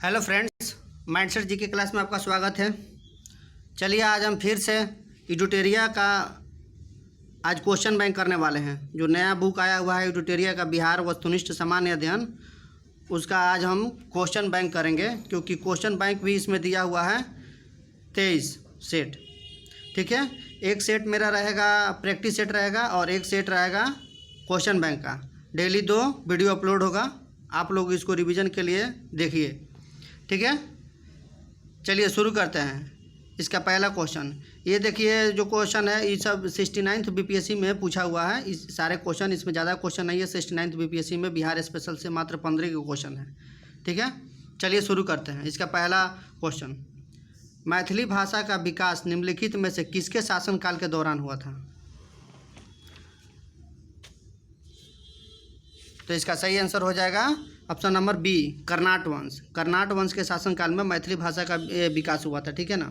Hello friends, mindset जी के class में आपका स्वागत है। चलिए आज हम फिर से इडुटेरिया का आज क्वेश्चन बैंक करने वाले हैं। जो नया बुक आया हुआ है इडुटेरिया का बिहार वस्तुनिष्ठ सामान्य अध्ययन, उसका आज हम क्वेश्चन बैंक करेंगे, क्योंकि क्वेश्चन बैंक भी इसमें दिया हुआ है 23 सेट। ठीक है, एक सेट मेरा रहेगा प्रैक्टिस सेट रहेगा और एक सेट रहेगा क्वेश्चन बैंक का। डेली 2 वीडियो अपलोड होगा, आप लोग इसको रिवीजन के लिए देखिए। ठीक है, चलिए शुरू करते हैं। इसका पहला क्वेश्चन ये देखिए, जो क्वेश्चन है ये सब 69th बीपीएससी में पूछा हुआ है। इस सारे क्वेश्चन, इसमें ज़्यादा क्वेश्चन नहीं है। 69th बीपीएससी में बिहार स्पेशल से मात्र 15 के क्वेश्चन है। ठीक है, चलिए शुरू करते हैं। इसका पहला क्वेश्चन, मैथिली भाषा का विकास निम्नलिखित में से किसके शासनकाल के दौरान हुआ था? तो इसका सही आंसर हो जाएगा ऑप्शन नंबर बी, कर्नाट वंश। कर्नाट वंश के शासनकाल में मैथिली भाषा का विकास हुआ था। ठीक है ना।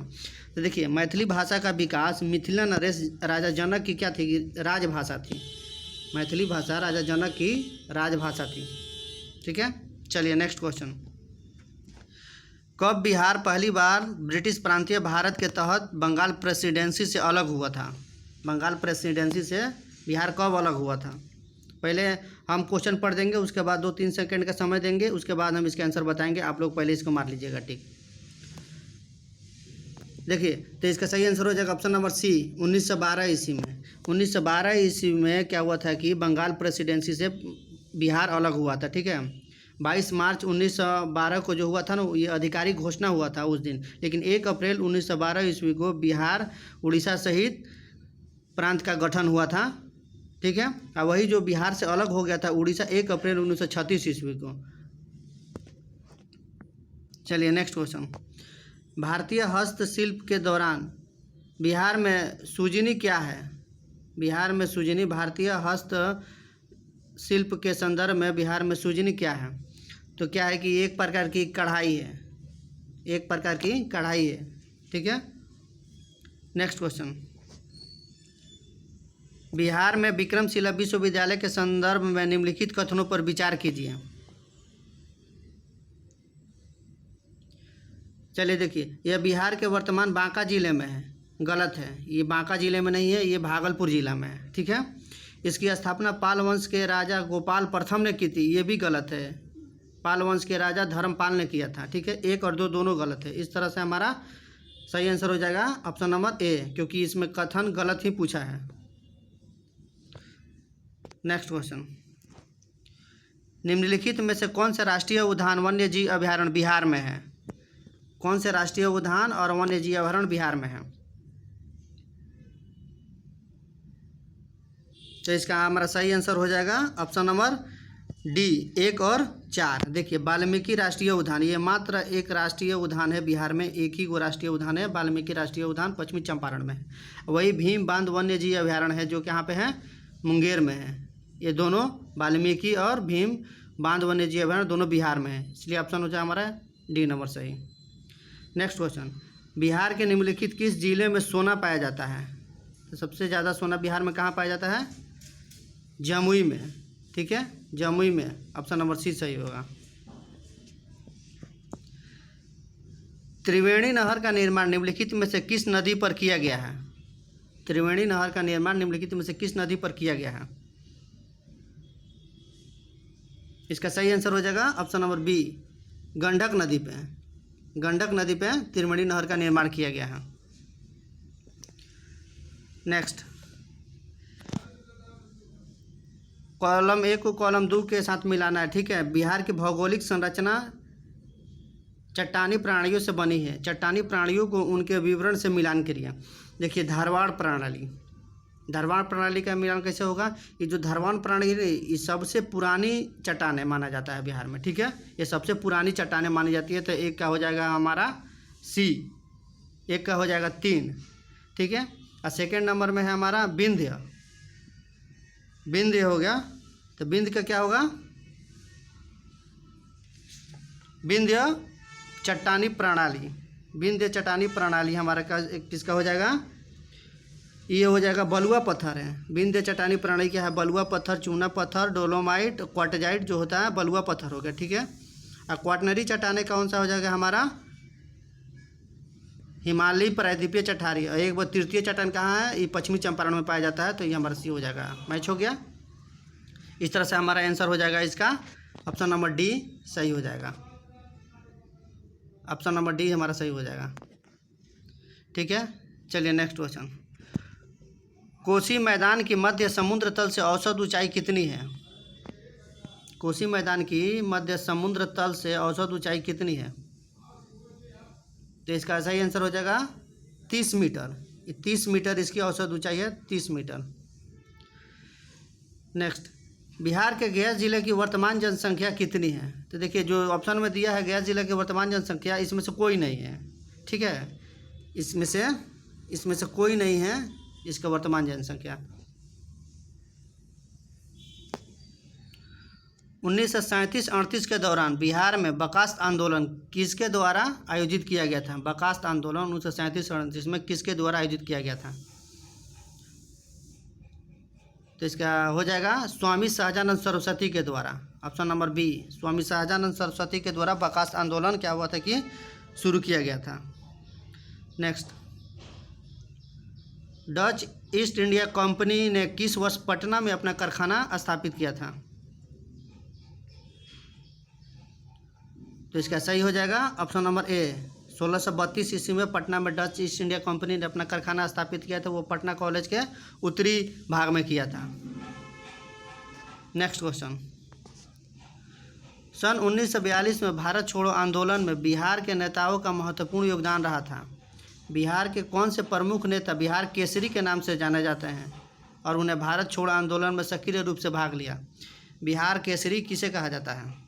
तो देखिए, मैथिली भाषा का विकास मिथिला नरेश राजा जनक की क्या थी? राजभाषा थी। मैथिली भाषा राजा जनक की राजभाषा थी। ठीक है, चलिए नेक्स्ट क्वेश्चन, कब बिहार पहली बार ब्रिटिश प्रांतीय भारत के तहत बंगाल प्रेसिडेंसी से अलग हुआ था? बंगाल प्रेसिडेंसी से बिहार कब अलग हुआ था? पहले हम क्वेश्चन पढ़ देंगे, उसके बाद 2-3 सेकंड का समय देंगे, उसके बाद हम इसके आंसर बताएंगे। आप लोग पहले इसको मार लीजिएगा। ठीक, देखिए, तो इसका सही आंसर हो जाएगा ऑप्शन नंबर सी, 1912 ईस्वी में। 1912 ईस्वी में क्या हुआ था कि बंगाल प्रेसिडेंसी से बिहार अलग हुआ था। ठीक है, 22 मार्च 1912 को जो हुआ था ना, ये आधिकारिक घोषणा हुआ था उस दिन। लेकिन 1 अप्रैल 1912 ईस्वी को बिहार उड़ीसा सहित प्रांत का गठन हुआ था। ठीक है, और वही जो बिहार से अलग हो गया था उड़ीसा, 1 अप्रैल 1936 ईस्वी को। चलिए नेक्स्ट क्वेश्चन, भारतीय हस्तशिल्प के दौरान बिहार में सुजनी क्या है? बिहार में सुजनी, भारतीय हस्तशिल्प के संदर्भ में बिहार में सुजनी क्या है? तो क्या है कि एक प्रकार की कढ़ाई है, एक प्रकार की कढ़ाई है। ठीक है, नेक्स्ट क्वेश्चन, बिहार में विक्रमशिला विश्वविद्यालय के संदर्भ में निम्नलिखित कथनों पर विचार कीजिए। चलिए देखिए, यह बिहार के वर्तमान बांका जिले में है। गलत है, ये बांका जिले में नहीं है, ये भागलपुर जिला में है। ठीक है, इसकी स्थापना पाल वंश के राजा गोपाल प्रथम ने की थी। ये भी गलत है, पाल वंश के राजा धर्मपाल ने किया था। ठीक है, 1 और 2 दोनों गलत है। इस तरह से हमारा सही आंसर हो जाएगा ऑप्शन नंबर ए, क्योंकि इसमें कथन गलत ही पूछा है। नेक्स्ट क्वेश्चन, निम्नलिखित में से कौन से राष्ट्रीय उद्यान वन्य जीव अभयारण्य बिहार में है? कौन से राष्ट्रीय उद्यान और वन्य जीव अभयारण्य बिहार में है? तो इसका हमारा सही आंसर हो जाएगा ऑप्शन नंबर डी, 1 और 4। देखिए, वाल्मीकि राष्ट्रीय उद्यान, ये मात्र एक राष्ट्रीय उद्यान है बिहार में, एक ही वो राष्ट्रीय उद्यान है, वाल्मीकि राष्ट्रीय उद्यान पश्चिमी चंपारण में है। वही भीम बांध वन्य जीव अभयारण्य है जो कि यहाँ पे है, मुंगेर में है। ये दोनों वाल्मीकि और भीम बांध वन्य जीव अभयारण्य दोनों बिहार में है, इसलिए ऑप्शन हो जाए हमारा डी नंबर सही। नेक्स्ट क्वेश्चन, बिहार के निम्नलिखित किस जिले में सोना पाया जाता है? तो सबसे ज़्यादा सोना बिहार में कहाँ पाया जाता है? जमुई में। ठीक है, जमुई में, ऑप्शन नंबर सी सही होगा। त्रिवेणी नहर का निर्माण निम्नलिखित में से किस नदी पर किया गया है? त्रिवेणी नहर का निर्माण निम्नलिखित में से किस नदी पर किया गया है? इसका सही आंसर हो जाएगा ऑप्शन नंबर बी, गंडक नदी पे। गंडक नदी पे त्रिवेणी नहर का निर्माण किया गया है। नेक्स्ट, कॉलम 1 को कॉलम 2 के साथ मिलाना है। ठीक है, बिहार की भौगोलिक संरचना चट्टानी प्राणियों से बनी है। चट्टानी प्राणियों को उनके विवरण से मिलान करिए। देखिए, धारवाड़ प्रणाली, धारवाड़ प्रणाली का मिलान कैसे होगा? ये जो धारवाड़ प्रणाली है ये सबसे पुरानी चट्टानें माना जाता है बिहार में। ठीक है, ये सबसे पुरानी चट्टानें मानी जाती है। तो एक का हो जाएगा हमारा सी, एक का हो जाएगा 3। ठीक है, और सेकेंड नंबर में है हमारा विंध्य। विंध्य हो गया, तो विंध्य का क्या होगा? विंध्य चट्टानी प्रणाली। विंध्य चट्टानी प्रणाली हमारा किसका हो जाएगा? ये हो जाएगा बलुआ पत्थर है। विंध्य चट्टानी प्रणाली क्या है? बलुआ पत्थर, चूना पत्थर, डोलोमाइट, क्वार्टजाइट जो होता है बलुआ पत्थर हो गया। ठीक है, क्वाटरनरी चट्टानें कौन सा हो जाएगा हमारा? हिमालयी प्रायद्वीपीय चट्टानी। और एक बार तृतीय चट्टान कहाँ है? ये पश्चिमी चंपारण में पाया जाता है, तो ये हमारा सी हो जाएगा। मैच हो गया। इस तरह से हमारा आंसर हो जाएगा इसका ऑप्शन नंबर डी सही हो जाएगा। ऑप्शन नंबर डी हमारा सही हो जाएगा। ठीक है, चलिए नेक्स्ट क्वेश्चन। कोसी मैदान की मध्य समुद्र तल से औसत ऊंचाई कितनी है? कोसी मैदान की मध्य समुद्र तल से औसत ऊंचाई कितनी है? तो इसका सही आंसर हो जाएगा 30 मीटर। 30 मीटर इसकी औसत ऊंचाई है, 30 मीटर। नेक्स्ट, बिहार के गया जिले की वर्तमान जनसंख्या कितनी है? तो देखिए जो ऑप्शन में दिया है गया जिले की वर्तमान जनसंख्या, इसमें से कोई नहीं है। ठीक है, इसमें से कोई नहीं है इसका वर्तमान जनसंख्या। 1937-38 के दौरान बिहार में बर्खास्त आंदोलन किसके द्वारा आयोजित किया गया था? बर्खास्त आंदोलन 1937-38 में किसके द्वारा आयोजित किया गया था? तो इसका हो जाएगा स्वामी सहजानंद सरस्वती के द्वारा। Option number B, Swami Sahajanand Saraswati के द्वारा बर्खास्त आंदोलन क्या हुआ था कि शुरू किया गया था। Next, Dutch east India company ने किस वर्ष पटना में अपना कारखाना स्थापित किया था? तो इसका सही हो जाएगा ऑप्शन नंबर ए, 1632 ईस्वी में पटना में डच ईस्ट इंडिया कंपनी ने अपना कारखाना स्थापित किया था। वो पटना कॉलेज के उत्तरी भाग में किया था। नेक्स्ट क्वेश्चन, सन 1942 में भारत छोड़ो आंदोलन में बिहार के नेताओं का महत्वपूर्ण योगदान रहा था। बिहार के कौन से प्रमुख नेता बिहार केसरी के नाम से जाने जाते हैं और उन्हें भारत छोड़ो आंदोलन में सक्रिय रूप से भाग लिया? बिहार केसरी किसे कहा जाता है?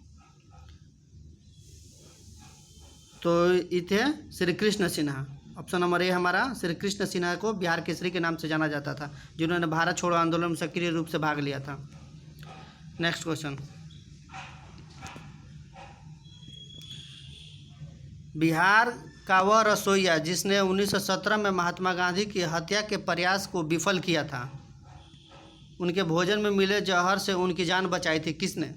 तो ये थे Shri Krishna Sinha. Option number A हमारा श्री कृष्ण सिन्हा को बिहार केसरी के नाम से जाना जाता था, जिन्होंने भारत छोड़ो आंदोलन में सक्रिय रूप से भाग लिया था। नेक्स्ट क्वेश्चन, बिहार का वह रसोइया जिसने 1917 में महात्मा गांधी की हत्या के प्रयास को विफल किया था, उनके भोजन में मिले जहर से उनकी जान बचाई थी, किसने?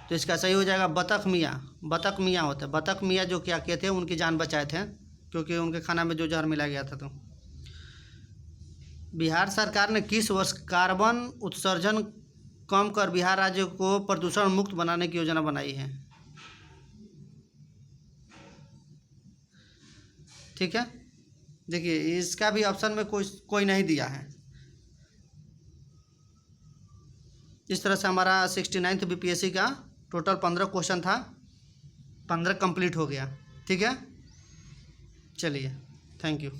तो इसका सही हो जाएगा बतख मियाँ। बतख मियाँ होते हैं। बतख मियाँ जो क्या किए थे, उनकी जान बचाए थे, क्योंकि उनके खाना में जो जहर मिला गया था। तो बिहार सरकार ने किस वर्ष कार्बन उत्सर्जन कम कर बिहार राज्य को प्रदूषण मुक्त बनाने की योजना बनाई है? ठीक है, देखिए इसका भी ऑप्शन में कोई नहीं दिया है। इस तरह से हमारा 69th बीपीएससी का टोटल 15 क्वेश्चन था, 15 कंप्लीट हो गया। ठीक है, चलिए, थैंक यू।